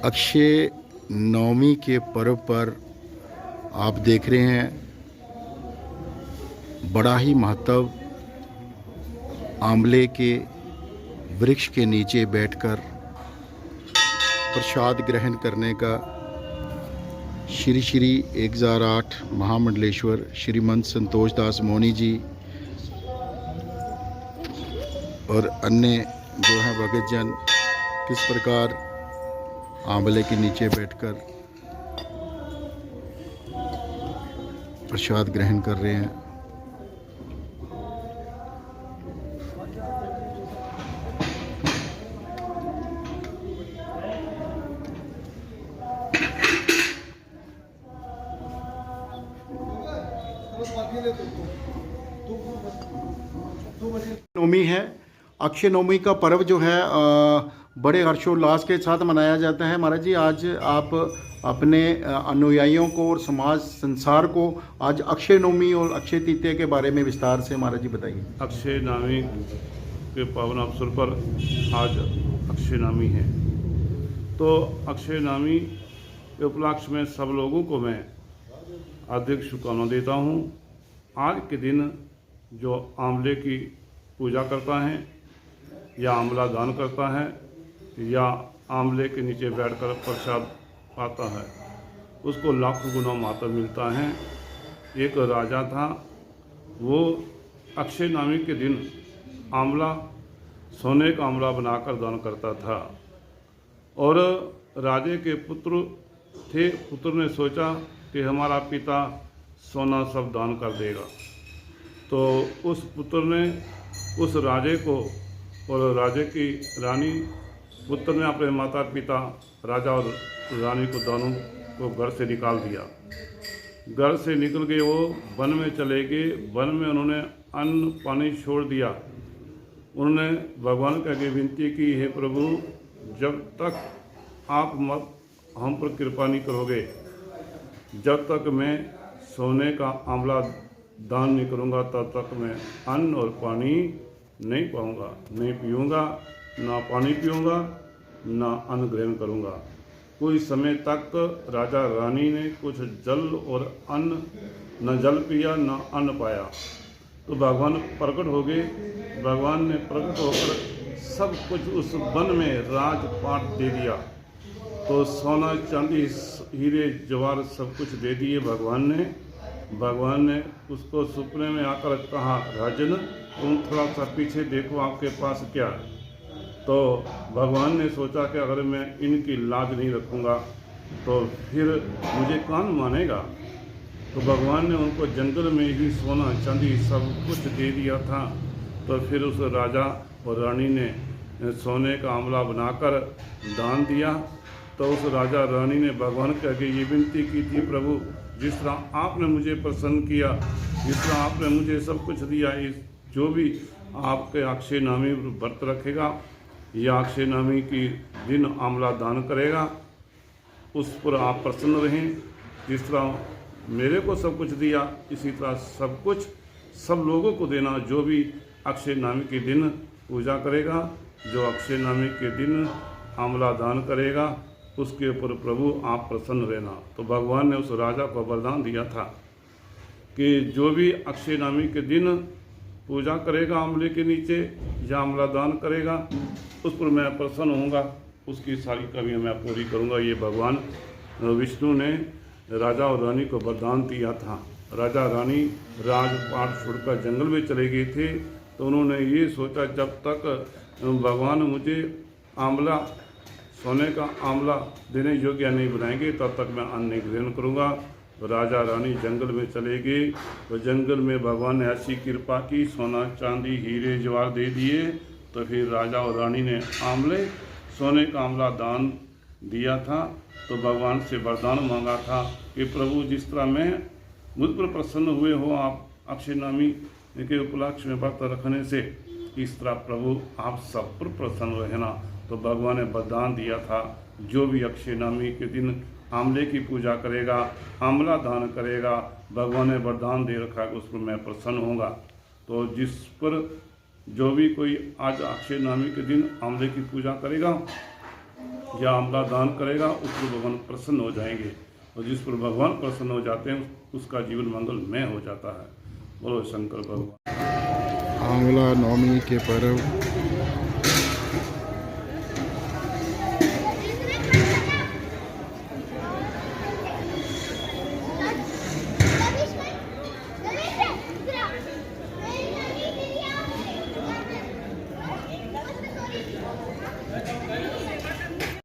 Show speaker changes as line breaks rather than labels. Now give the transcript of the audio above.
अक्षय नवमी के पर्व पर आप देख रहे हैं बड़ा ही महत्व आंवले के वृक्ष के नीचे बैठकर प्रसाद ग्रहण करने का। श्री श्री 1008 महामंडलेश्वर श्रीमंत संतोष दास मौनी जी और अन्य जो हैं भगतजन किस प्रकार आंवले के नीचे बैठकर प्रसाद ग्रहण कर रहे हैं। नवमी है। अक्षय नवमी का पर्व जो है बड़े हर्षोल्लास के साथ मनाया जाता है। महाराज जी, आज आप अपने अनुयायियों को और समाज संसार को आज अक्षय नवमी और अक्षय तृतीया के बारे में विस्तार से महाराज जी बताइए।
अक्षय नवमी के पावन अवसर पर आज अक्षय नवमी है, तो अक्षय नवमी के उपलक्ष्य में सब लोगों को मैं हार्दिक शुभकामना देता हूँ। आज के दिन जो आंवले की पूजा करता है या आंवला दान करता है या आंवले के नीचे बैठकर प्रसाद पाता है, उसको लाखों गुना महत्व मिलता है। एक राजा था, वो अक्षय नवमी के दिन आंवला, सोने का आंवला बनाकर दान करता था। और राजे के पुत्र थे, पुत्र ने सोचा कि हमारा पिता सोना सब दान कर देगा, तो उस पुत्र ने उस राजे को और राजे की रानी, पुत्र ने अपने माता पिता राजा और रानी को दोनों को घर से निकाल दिया। घर से निकल के वो वन में चले गए। वन में उन्होंने अन्न पानी छोड़ दिया। उन्होंने भगवान के आगे विनती की, हे प्रभु, जब तक आप हम पर कृपा नहीं करोगे, जब तक मैं सोने का आंवला दान नहीं करूँगा, तब तक मैं अन्न और पानी नहीं पाऊँगा, नहीं पीऊँगा, ना पानी पीऊँगा, ना अन्न ग्रहण करूँगा। कुछ समय तक राजा रानी ने कुछ जल और अन्न, न जल पिया न अन्न पाया। तो भगवान प्रकट हो गए। भगवान ने प्रकट होकर सब कुछ उस वन में राजपाट दे दिया। तो सोना चांदी हीरे जवाहर सब कुछ दे दिए भगवान ने। भगवान ने उसको सपने में आकर कहा, राजन, तुम थोड़ा सा पीछे देखो, आपके पास क्या है। तो भगवान ने सोचा कि अगर मैं इनकी लाज नहीं रखूँगा तो फिर मुझे कौन मानेगा। तो भगवान ने उनको जंगल में ही सोना चांदी सब कुछ दे दिया था। तो फिर उस राजा और रानी ने सोने का आंवला बनाकर दान दिया। तो उस राजा रानी ने भगवान के आगे ये विनती की थी, प्रभु, जिस तरह आपने मुझे प्रसन्न किया, जिस तरह आपने मुझे सब कुछ दिया, इस जो भी आपके अक्षय नवमी व्रत रखेगा या अक्षय नवमी की दिन आंवला दान करेगा, उस पर आप प्रसन्न रहें। जिस तरह मेरे को सब कुछ दिया, इसी तरह सब कुछ सब लोगों को देना, जो भी अक्षय नवमी के दिन पूजा करेगा, जो अक्षय नवमी के दिन आंवला दान करेगा, उसके ऊपर प्रभु आप प्रसन्न रहना। तो भगवान ने उस राजा को वरदान दिया था कि जो भी अक्षय नवमी के दिन पूजा करेगा आंवले के नीचे या आंवला दान करेगा, उस पर मैं प्रसन्न होऊंगा, उसकी सारी कमियां मैं पूरी करूंगा। ये भगवान विष्णु ने राजा और रानी को वरदान दिया था। राजा रानी राजपाट छोड़कर जंगल में चले गए थे। तो उन्होंने ये सोचा, जब तक भगवान मुझे आंवला, सोने का आंवला देने योग्य नहीं बनाएंगे, तब तक मैं अन्न नहीं ग्रहण करूँगा। तो राजा रानी जंगल में चले गए। तो जंगल में भगवान ने ऐसी कृपा की, सोना चांदी हीरे जवाहर दे दिए। तो फिर राजा और रानी ने आंवले, सोने का आंवला दान दिया था। तो भगवान से वरदान मांगा था कि प्रभु, जिस तरह मैं मुझ पर प्रसन्न हुए हो आप अक्षय नवमी के उपलक्ष्य में व्रत रखने से, इस तरह प्रभु आप सब पर प्रसन्न रहना। तो भगवान ने वरदान दिया था, जो भी अक्षय नवमी के दिन आंवले की पूजा करेगा, आंवला दान करेगा, भगवान ने वरदान दे रखा है, उस पर मैं प्रसन्न होऊंगा। तो जिस पर जो भी कोई आज अक्षय नवमी के दिन आंवले की पूजा करेगा, या आंवला दान करेगा उस पर भगवान प्रसन्न हो जाएंगे, और जिस पर भगवान प्रसन्न हो जाते हैं उसका जीवन मंगलमय हो जाता है। बोलो शंकर भगवान।
आंवला नवमी के पर्व